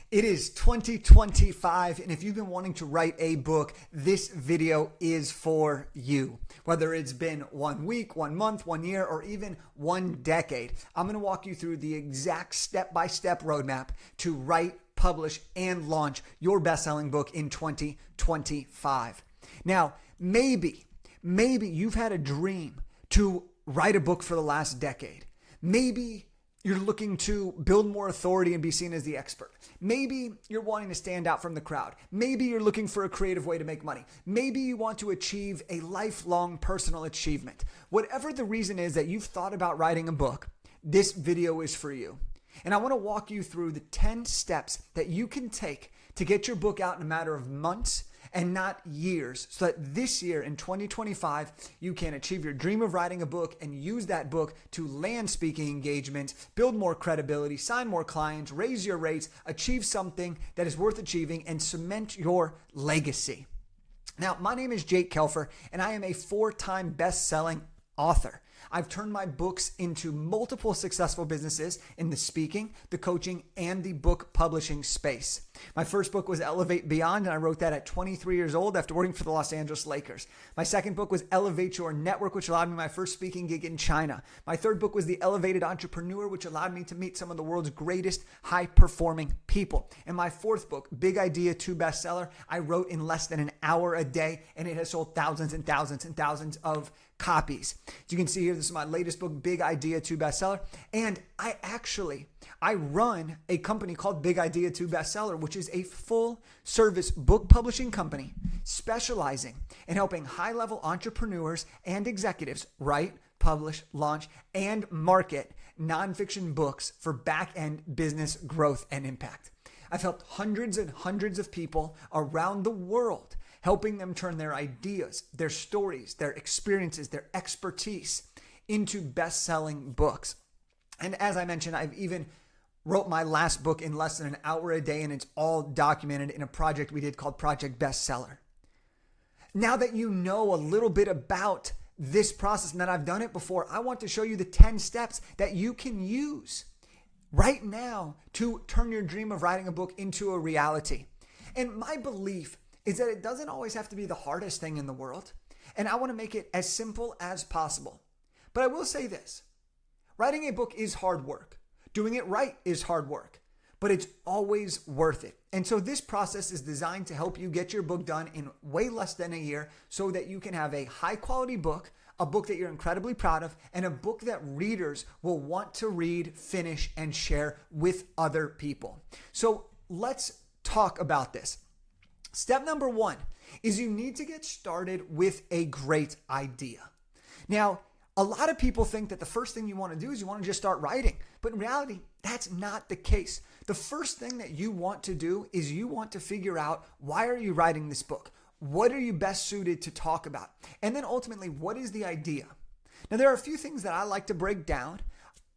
It is 2025, and if you've been wanting to write a book, this video is for you. Whether it's been 1 week, 1 month, 1 year, or even 1 decade, I'm going to walk you through the exact step-by-step roadmap to write, publish, and launch your best-selling book in 2025. Now, maybe you've had a dream to write a book for the last decade. Maybe you're looking to build more authority and be seen as the expert. Maybe you're wanting to stand out from the crowd. Maybe you're looking for a creative way to make money. Maybe you want to achieve a lifelong personal achievement. Whatever the reason is that you've thought about writing a book, this video is for you. And I want to walk you through the 10 steps that you can take to get your book out in a matter of months and not years, so that this year in 2025, you can achieve your dream of writing a book and use that book to land speaking engagements, build more credibility, sign more clients, raise your rates, achieve something that is worth achieving, and cement your legacy. Now, my name is Jake Kelfer, and I am a 4-time best-selling author. I've turned my books into multiple successful businesses in the speaking, the coaching, and the book publishing space. My first book was Elevate Beyond, and I wrote that at 23 years old after working for the Los Angeles Lakers. My second book was Elevate Your Network, which allowed me my first speaking gig in China. My third book was The Elevated Entrepreneur, which allowed me to meet some of the world's greatest high-performing people. And my fourth book, Big Idea 2 Bestseller, I wrote in less than an hour a day, and it has sold thousands and thousands and thousands of copies. As you can see here, this is my latest book, Big Idea 2 Bestseller. And I run a company called Big Idea 2 Bestseller, which is a full service book publishing company specializing in helping high-level entrepreneurs and executives write, publish, launch, and market nonfiction books for back-end business growth and impact. I've helped hundreds and hundreds of people around the world, helping them turn their ideas, their stories, their experiences, their expertise into best-selling books. And as I mentioned, I've even wrote my last book in less than an hour a day, and it's all documented in a project we did called Project Bestseller. Now that you know a little bit about this process and that I've done it before, I want to show you the 10 steps that you can use right now to turn your dream of writing a book into a reality. And my belief is that it doesn't always have to be the hardest thing in the world. And I want to make it as simple as possible. But I will say this, writing a book is hard work. Doing it right is hard work, but it's always worth it. And so this process is designed to help you get your book done in way less than a year so that you can have a high quality book, a book that you're incredibly proud of, and a book that readers will want to read, finish, and share with other people. So let's talk about this. Step number 1 is you need to get started with a great idea. Now, a lot of people think that the first thing you want to do is you want to just start writing. But in reality, that's not the case. The first thing that you want to do is you want to figure out, why are you writing this book? What are you best suited to talk about? And then ultimately, what is the idea? Now, there are a few things that I like to break down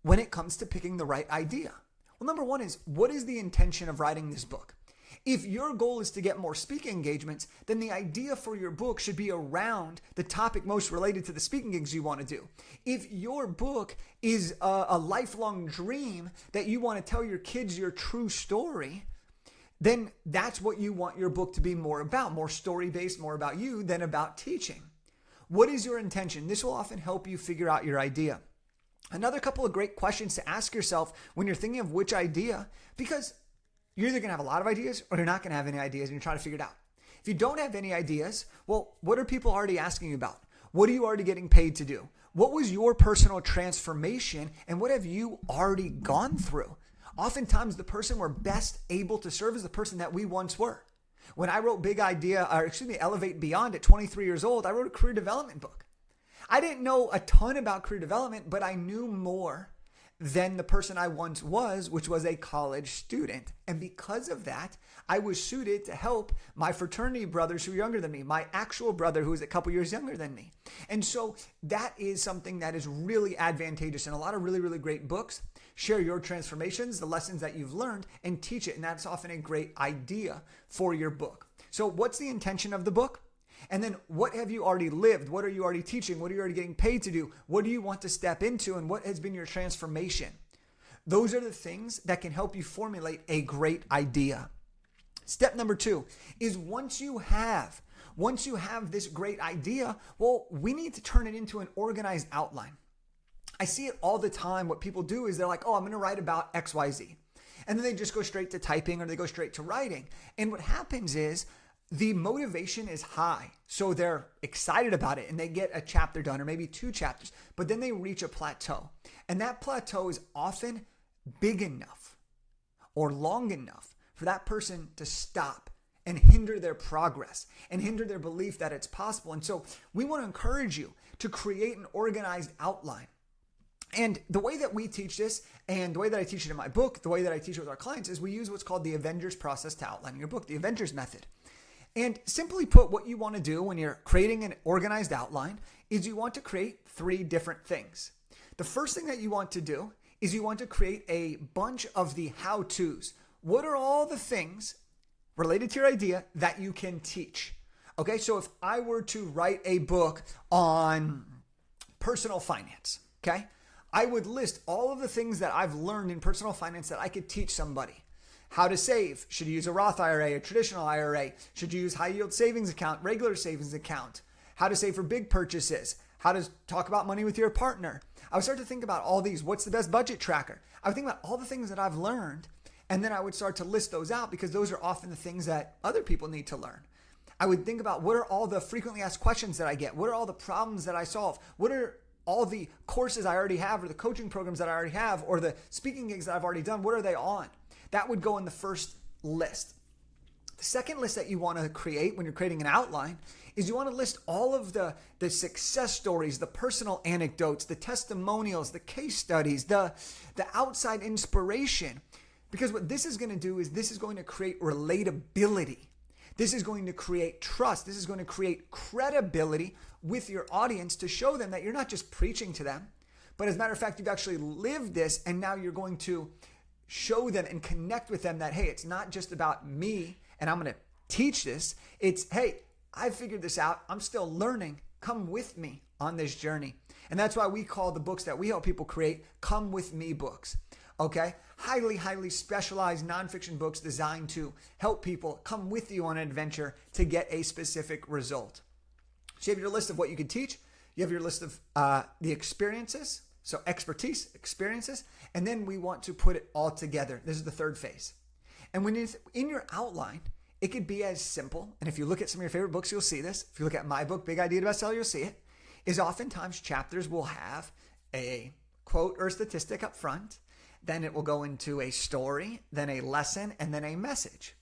when it comes to picking the right idea. Well, number 1 is, what is the intention of writing this book? If your goal is to get more speaking engagements, then the idea for your book should be around the topic most related to the speaking gigs you want to do. If your book is a lifelong dream that you want to tell your kids your true story, then that's what you want your book to be more about, more story-based, more about you than about teaching. What is your intention? This will often help you figure out your idea. Another couple of great questions to ask yourself when you're thinking of which idea, because you're either going to have a lot of ideas or you're not going to have any ideas and you're trying to figure it out. If you don't have any ideas, well, what are people already asking you about? What are you already getting paid to do? What was your personal transformation and what have you already gone through? Oftentimes, the person we're best able to serve is the person that we once were. When I wrote Elevate Beyond at 23 years old, I wrote a career development book. I didn't know a ton about career development, but I knew more than the person I once was, which was a college student. And because of that, I was suited to help my fraternity brothers who were younger than me, my actual brother who was a couple years younger than me. And so that is something that is really advantageous. And a lot of really, really great books share your transformations, the lessons that you've learned, and teach it. And that's often a great idea for your book. So what's the intention of the book? And then what have you already lived? What are you already teaching? What are you already getting paid to do? What do you want to step into? And what has been your transformation? Those are the things that can help you formulate a great idea. Step number 2 is once you have this great idea, well, we need to turn it into an organized outline. I see it all the time. What people do is they're like, oh, I'm going to write about XYZ. And then they just go straight to typing or they go straight to writing. And what happens is the motivation is high. So they're excited about it and they get a chapter done or maybe 2 chapters, but then they reach a plateau. And that plateau is often big enough or long enough for that person to stop and hinder their progress and hinder their belief that it's possible. And so we want to encourage you to create an organized outline. And the way that we teach this, and the way that I teach it in my book, the way that I teach it with our clients, is we use what's called the Avengers process to outline your book, the Avengers method. And simply put, what you want to do when you're creating an organized outline is you want to create 3 different things. The first thing that you want to do is you want to create a bunch of the how-tos. What are all the things related to your idea that you can teach? Okay, so if I were to write a book on personal finance, okay, I would list all of the things that I've learned in personal finance that I could teach somebody. How to save. Should you use a Roth IRA, a traditional IRA? Should you use high yield savings account, regular savings account? How to save for big purchases? How to talk about money with your partner? I would start to think about all these. What's the best budget tracker? I would think about all the things that I've learned, and then I would start to list those out because those are often the things that other people need to learn. I would think about what are all the frequently asked questions that I get? What are all the problems that I solve? What are all the courses I already have or the coaching programs that I already have or the speaking gigs that I've already done? What are they on? That would go in the first list. The second list that you want to create when you're creating an outline is you want to list all of the success stories, the personal anecdotes, the testimonials, the case studies, the outside inspiration. Because what this is going to do is this is going to create relatability. This is going to create trust. This is going to create credibility with your audience to show them that you're not just preaching to them, but as a matter of fact, you've actually lived this, and now you're going to show them and connect with them that, hey, it's not just about me and I'm going to teach this. It's, hey, I figured this out. I'm still learning. Come with me on this journey. And that's why we call the books that we help people create Come With Me books. Okay? Highly, highly specialized nonfiction books designed to help people come with you on an adventure to get a specific result. So you have your list of what you can teach. You have your list of the experiences. So expertise, experiences, and then we want to put it all together. This is the third phase. And when it's in your outline, it could be as simple, and if you look at some of your favorite books, you'll see this. If you look at my book, Big Idea to Bestseller, you'll see it, is oftentimes chapters will have a quote or statistic up front, then it will go into a story, then a lesson, and then a message,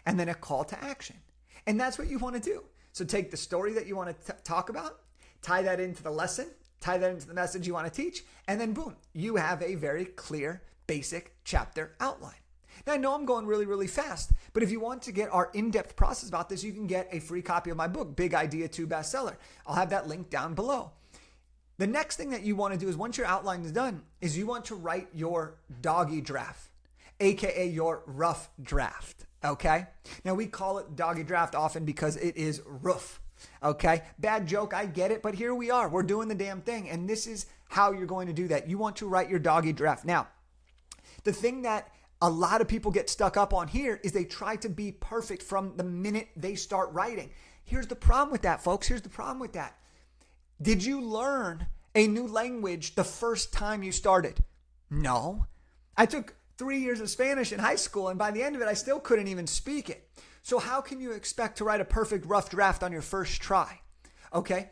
and then a call to action. And that's what you want to do. So take the story that you want to talk about, tie that into the lesson, tie that into the message you want to teach, and then boom, you have a very clear, basic chapter outline. Now, I know I'm going really, really fast, but if you want to get our in-depth process about this, you can get a free copy of my book, Big Idea to Bestseller. I'll have that link down below. The next thing that you want to do is once your outline is done, is you want to write your doggy draft, aka your rough draft, okay? Now, we call it doggy draft often because it is rough. Okay, bad joke, I get it, but here we are. We're doing the damn thing, and this is how you're going to do that. You want to write your doggy draft. Now, the thing that a lot of people get stuck up on here is they try to be perfect from the minute they start writing. Here's the problem with that, folks. Here's the problem with that. Did you learn a new language the first time you started? No. I took 3 years of Spanish in high school, and by the end of it, I still couldn't even speak it. So how can you expect to write a perfect rough draft on your first try? Okay.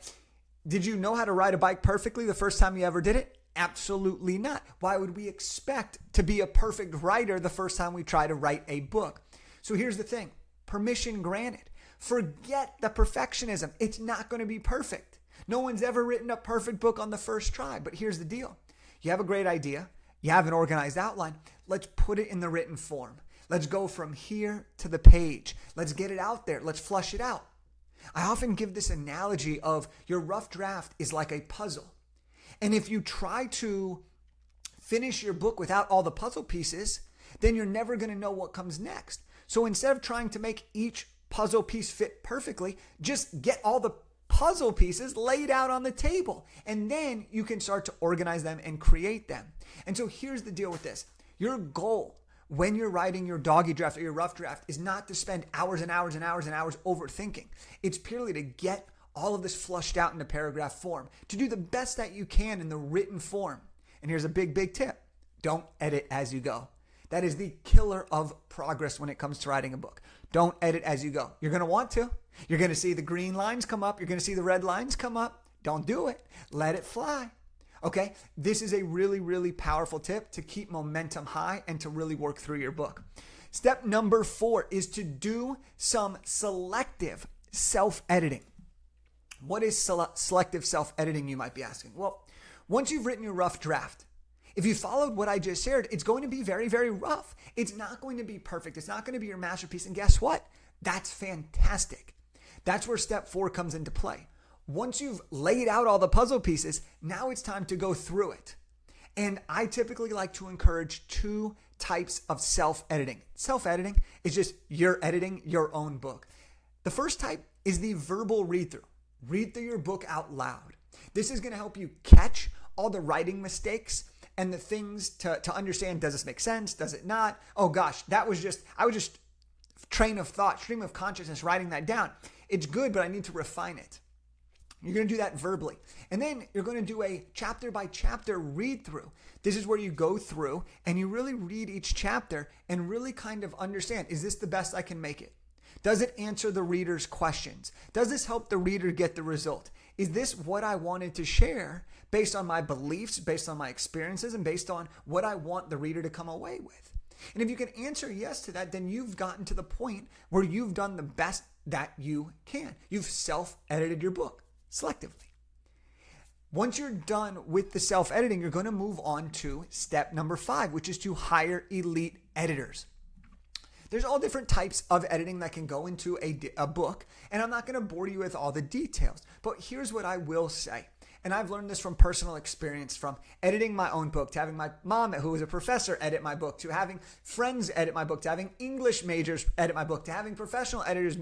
Did you know how to ride a bike perfectly the first time you ever did it? Absolutely not. Why would we expect to be a perfect writer the first time we try to write a book? So here's the thing. Permission granted. Forget the perfectionism. It's not going to be perfect. No one's ever written a perfect book on the first try. But here's the deal. You have a great idea. You have an organized outline. Let's put it in the written form. Let's go from here to the page. Let's get it out there. Let's flush it out. I often give this analogy of your rough draft is like a puzzle. And if you try to finish your book without all the puzzle pieces, then you're never going to know what comes next. So instead of trying to make each puzzle piece fit perfectly, just get all the puzzle pieces laid out on the table. And then you can start to organize them and create them. And so here's the deal with this. Your goal when you're writing your doggy draft or your rough draft is not to spend hours and hours and hours and hours overthinking. It's purely to get all of this flushed out into paragraph form, to do the best that you can in the written form. And here's a big, big tip. Don't edit as you go. That is the killer of progress when it comes to writing a book. Don't edit as you go. You're going to want to. You're going to see the green lines come up. You're going to see the red lines come up. Don't do it. Let it fly. Okay? This is a really, really powerful tip to keep momentum high and to really work through your book. Step number 4 is to do some selective self-editing. What is selective self-editing, you might be asking? Well, once you've written your rough draft, if you followed what I just shared, it's going to be very, very rough. It's not going to be perfect. It's not going to be your masterpiece. And guess what? That's fantastic. That's where step 4 comes into play. Once you've laid out all the puzzle pieces, now it's time to go through it. And I typically like to encourage 2 types of self-editing. Self-editing is just you're editing your own book. The first type is the verbal read-through. Read through your book out loud. This is going to help you catch all the writing mistakes and the things to understand, does this make sense? Does it not? Oh gosh, I was just train of thought, stream of consciousness, writing that down. It's good, but I need to refine it. You're going to do that verbally. And then you're going to do a chapter by chapter read through. This is where you go through and you really read each chapter and really kind of understand, is this the best I can make it? Does it answer the reader's questions? Does this help the reader get the result? Is this what I wanted to share based on my beliefs, based on my experiences, and based on what I want the reader to come away with? And if you can answer yes to that, then you've gotten to the point where you've done the best that you can. You've self-edited your book selectively. Once you're done with the self-editing, you're going to move on to step number 5, which is to hire elite editors. There's all different types of editing that can go into a book, and I'm not going to bore you with all the details. But here's what I will say, and I've learned this from personal experience, from editing my own book, to having my mom, who was a professor, edit my book, to having friends edit my book, to having English majors edit my book, to having professional editors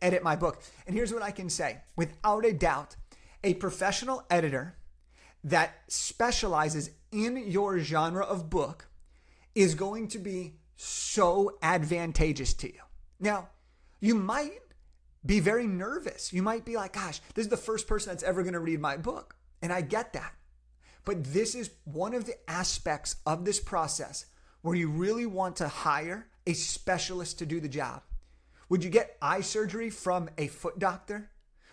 edit my book. And here's what I can say. Without a doubt, a professional editor that specializes in your genre of book is going to be so advantageous to you. Now, you might be very nervous. You might be like, gosh, this is the first person that's ever going to read my book. And I get that. But this is one of the aspects of this process where you really want to hire a specialist to do the job. Would you get eye surgery from a foot doctor?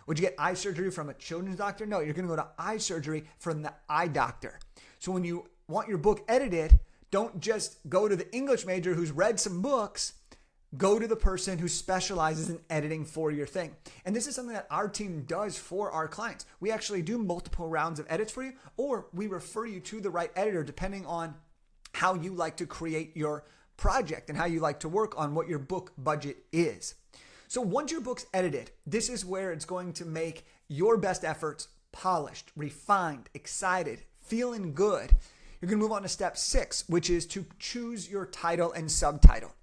Would you get eye surgery from a children's doctor? No, you're going to go to eye surgery from the eye doctor. So when you want your book edited, don't just go to the English major who's read some books. Go to the person who specializes in editing for your thing. And this is something that our team does for our clients. We actually do multiple rounds of edits for you, or we refer you to the right editor depending on how you like to create your project and how you like to work on what your book budget is. So once your book's edited, this is where it's going to make your best efforts polished, refined, excited, feeling good. You're going to move on to step 6, which is to choose your title and subtitle.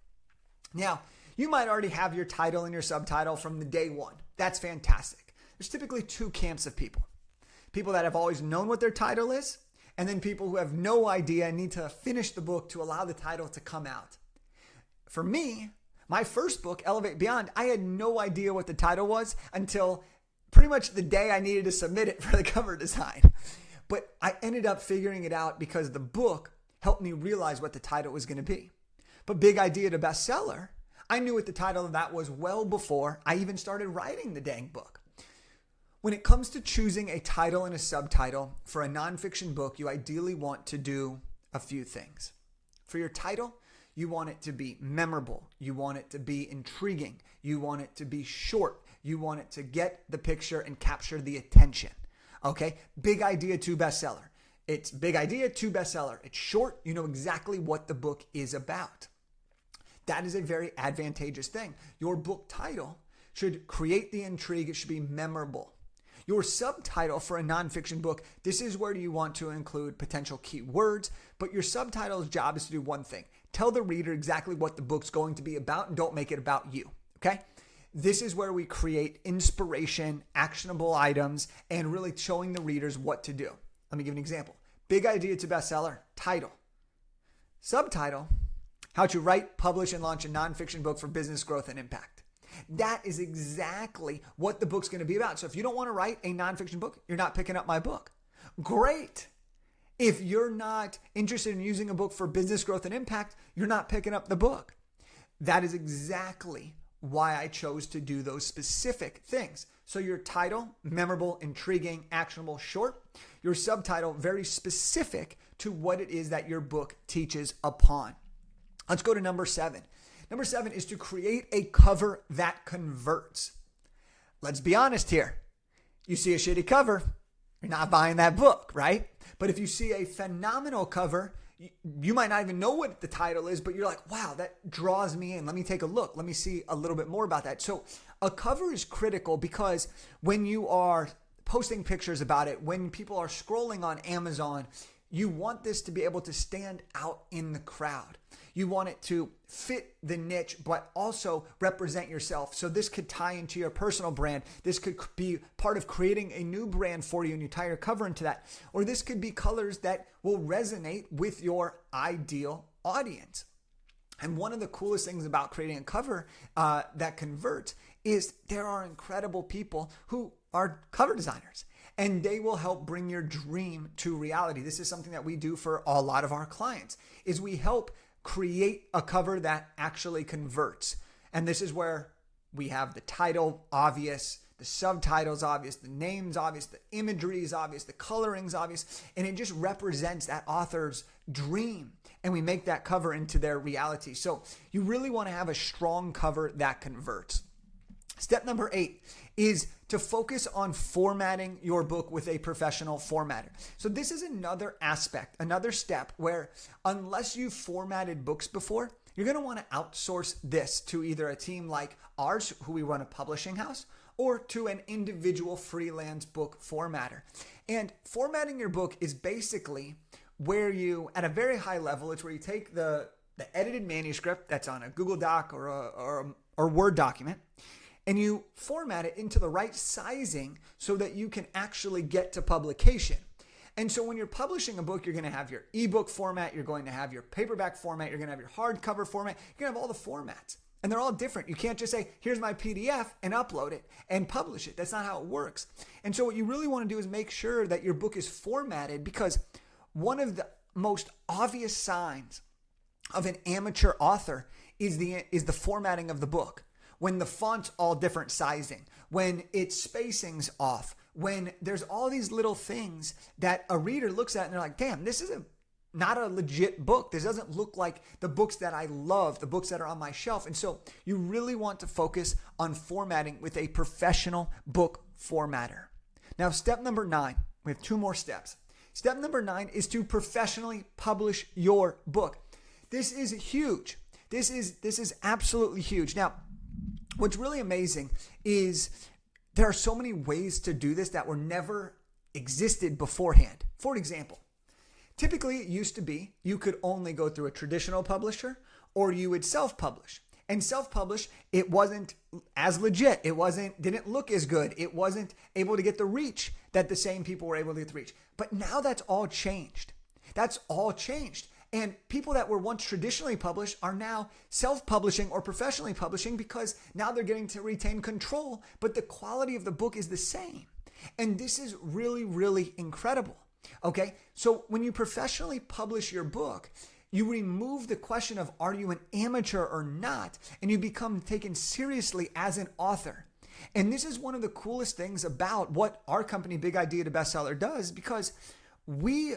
Now, you might already have your title and your subtitle from the day one. That's fantastic. There's typically 2 camps of people. People that have always known what their title is, and then people who have no idea and need to finish the book to allow the title to come out. For me, my first book, Elevate Beyond, I had no idea what the title was until pretty much the day I needed to submit it for the cover design. But I ended up figuring it out because the book helped me realize what the title was going to be. But Big Idea to Bestseller, I knew what the title of that was well before I even started writing the dang book. When it comes to choosing a title and a subtitle for a nonfiction book, you ideally want to do a few things. For your title, you want it to be memorable. You want it to be intriguing. You want it to be short. You want it to get the picture and capture the attention. Okay, Big Idea to Bestseller. It's Big Idea to Bestseller. It's short. You know exactly what the book is about. That is a very advantageous thing. Your book title should create the intrigue. It should be memorable. Your subtitle for a nonfiction book, this is where you want to include potential keywords, but your subtitle's job is to do one thing. Tell the reader exactly what the book's going to be about and don't make it about you, okay? This is where we create inspiration, actionable items, and really showing the readers what to do. Let me give an example. Big Idea to Bestseller, title. Subtitle, How to Write, Publish, and Launch a Nonfiction Book for Business Growth and Impact. That is exactly what the book's going to be about. So if you don't want to write a nonfiction book, you're not picking up my book. Great. If you're not interested in using a book for business growth and impact, you're not picking up the book. That is exactly why I chose to do those specific things. So your title, memorable, intriguing, actionable, short. Your subtitle, very specific to what it is that your book teaches upon. Let's go to number 7. Number 7 is to create a cover that converts. Let's be honest here. You see a shitty cover, you're not buying that book, right? But if you see a phenomenal cover, you might not even know what the title is, but you're like, wow, that draws me in. Let me take a look. Let me see a little bit more about that. So a cover is critical because when you are posting pictures about it, when people are scrolling on Amazon, you want this to be able to stand out in the crowd. You want it to fit the niche, but also represent yourself. So this could tie into your personal brand. This could be part of creating a new brand for you and you tie your cover into that. Or this could be colors that will resonate with your ideal audience. And one of the coolest things about creating a cover that converts is there are incredible people who are cover designers. And they will help bring your dream to reality. This is something that we do for a lot of our clients, is we help create a cover that actually converts. And this is where we have the title obvious, the subtitles obvious, the names obvious, the imagery is obvious, the coloring's obvious, and it just represents that author's dream. And we make that cover into their reality. So you really want to have a strong cover that converts. Step number 8 is to focus on formatting your book with a professional formatter. So this is another aspect, another step where unless you've formatted books before, you're going to want to outsource this to either a team like ours, who we run a publishing house, or to an individual freelance book formatter. And formatting your book is basically where you, at a very high level, it's where you take the edited manuscript that's on a Google Doc or Word document, and you format it into the right sizing so that you can actually get to publication. And so when you're publishing a book, you're going to have your ebook format, you're going to have your paperback format, you're going to have your hardcover format, you're going to have all the formats. And they're all different. You can't just say, here's my PDF and upload it and publish it. That's not how it works. And so what you really want to do is make sure that your book is formatted, because one of the most obvious signs of an amateur author is the formatting of the book. When the font's all different sizing, when its spacing's off, when there's all these little things that a reader looks at and they're like, damn, this is not a legit book. This doesn't look like the books that I love, the books that are on my shelf. And so you really want to focus on formatting with a professional book formatter. Now, step number 9, we have 2 more steps. Step number 9 is to professionally publish your book. This is huge. This is absolutely huge. Now, what's really amazing is there are so many ways to do this that were never existed beforehand. For example, typically it used to be you could only go through a traditional publisher or you would self-publish. And self-publish, it wasn't as legit. It didn't look as good. It wasn't able to get the reach that the same people were able to get the reach. But now that's all changed. That's all changed. And people that were once traditionally published are now self-publishing or professionally publishing because now they're getting to retain control, but the quality of the book is the same. And this is really, really incredible. Okay, so when you professionally publish your book, you remove the question of are you an amateur or not, and you become taken seriously as an author. And this is one of the coolest things about what our company, Big Idea to Bestseller, does, because we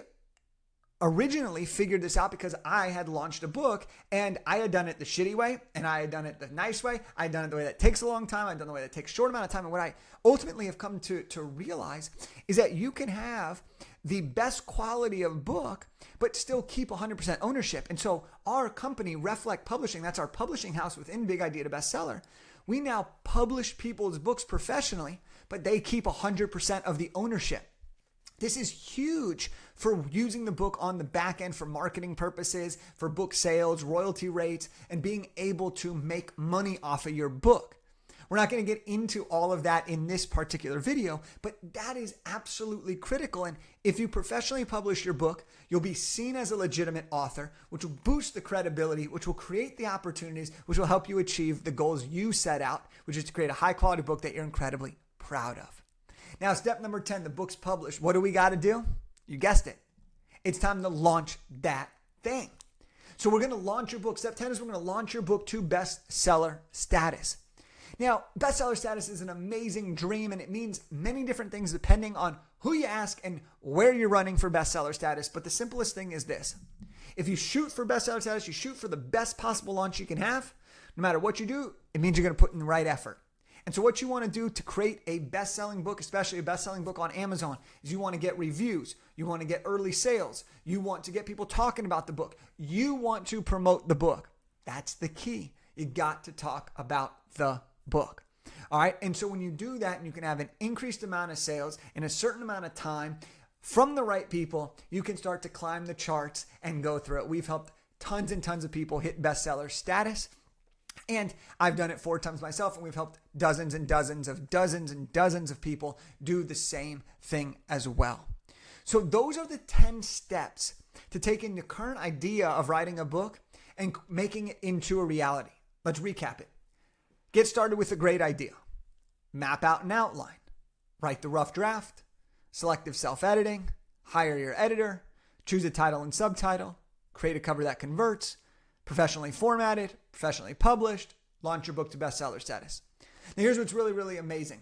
originally figured this out because I had launched a book and I had done it the shitty way and I had done it the nice way. I had done it the way that takes a long time. I've done it the way that takes a short amount of time. And what I ultimately have come to realize is that you can have the best quality of book, but still keep 100% ownership. And so our company, Reflect Publishing, that's our publishing house within Big Idea to Bestseller, we now publish people's books professionally, but they keep 100% of the ownership. This is huge for using the book on the back end for marketing purposes, for book sales, royalty rates, and being able to make money off of your book. We're not going to get into all of that in this particular video, but that is absolutely critical. And if you professionally publish your book, you'll be seen as a legitimate author, which will boost the credibility, which will create the opportunities, which will help you achieve the goals you set out, which is to create a high quality book that you're incredibly proud of. Now, step number 10, the book's published. What do we got to do? You guessed it. It's time to launch that thing. So we're going to launch your book. Step 10 is we're going to launch your book to bestseller status. Now, bestseller status is an amazing dream, and it means many different things depending on who you ask and where you're running for bestseller status. But the simplest thing is this. If you shoot for bestseller status, you shoot for the best possible launch you can have. No matter what you do, it means you're going to put in the right effort. And so what you want to do to create a best-selling book, especially a best-selling book on Amazon, is you want to get reviews. You want to get early sales. You want to get people talking about the book. You want to promote the book. That's the key. You got to talk about the book. All right. And so when you do that and you can have an increased amount of sales in a certain amount of time from the right people, you can start to climb the charts and go through it. We've helped tons and tons of people hit bestseller status. And I've done it 4 times myself, and we've helped dozens and dozens of people do the same thing as well. So those are the 10 steps to taking the current idea of writing a book and making it into a reality. Let's recap it. Get started with a great idea. Map out an outline. Write the rough draft. Selective self-editing. Hire your editor. Choose a title and subtitle. Create a cover that converts. Professionally formatted, professionally published, launch your book to bestseller status. Now here's what's really, really amazing.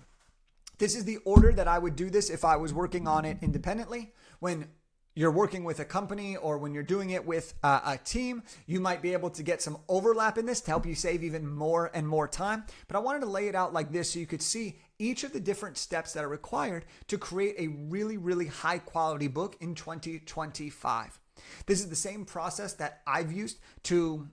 This is the order that I would do this if I was working on it independently. When you're working with a company or when you're doing it with a team, you might be able to get some overlap in this to help you save even more and more time. But I wanted to lay it out like this so you could see each of the different steps that are required to create a really, really high quality book in 2025. This is the same process that I've used to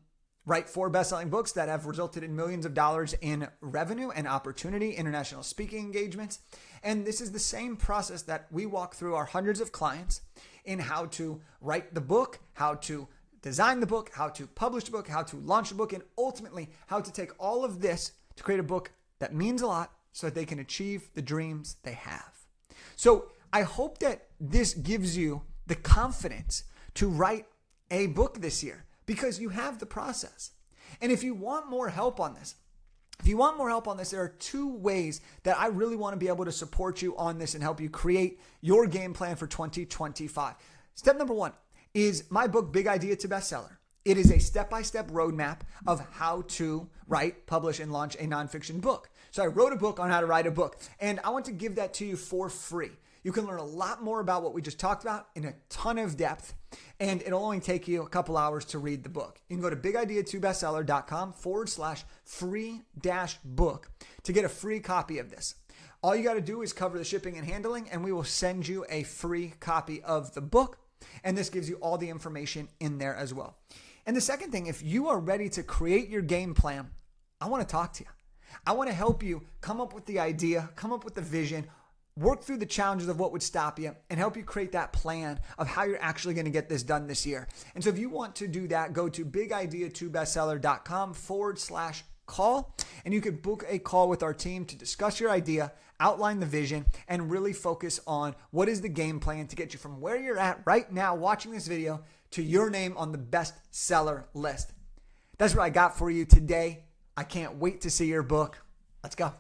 write 4 best-selling books that have resulted in millions of dollars in revenue and opportunity, international speaking engagements. And this is the same process that we walk through our hundreds of clients in how to write the book, how to design the book, how to publish the book, how to launch the book, and ultimately how to take all of this to create a book that means a lot so that they can achieve the dreams they have. So I hope that this gives you the confidence to write a book this year because you have the process. And if you want more help on this, there are 2 ways that I really want to be able to support you on this and help you create your game plan for 2025. Step number 1 is my book, Big Idea to Bestseller. It is a step-by-step roadmap of how to write, publish, and launch a nonfiction book. So I wrote a book on how to write a book, and I want to give that to you for free. You can learn a lot more about what we just talked about in a ton of depth, and it'll only take you a couple hours to read the book. You can go to bigidea2bestseller.com/free-book to get a free copy of this. All you got to do is cover the shipping and handling, and we will send you a free copy of the book. And this gives you all the information in there as well. And the second thing, if you are ready to create your game plan, I want to talk to you. I want to help you come up with the idea, come up with the vision, work through the challenges of what would stop you, and help you create that plan of how you're actually going to get this done this year. And so if you want to do that, go to bigidea2bestseller.com/call, and you can book a call with our team to discuss your idea, outline the vision, and really focus on what is the game plan to get you from where you're at right now watching this video to your name on the bestseller list. That's what I got for you today. I can't wait to see your book. Let's go.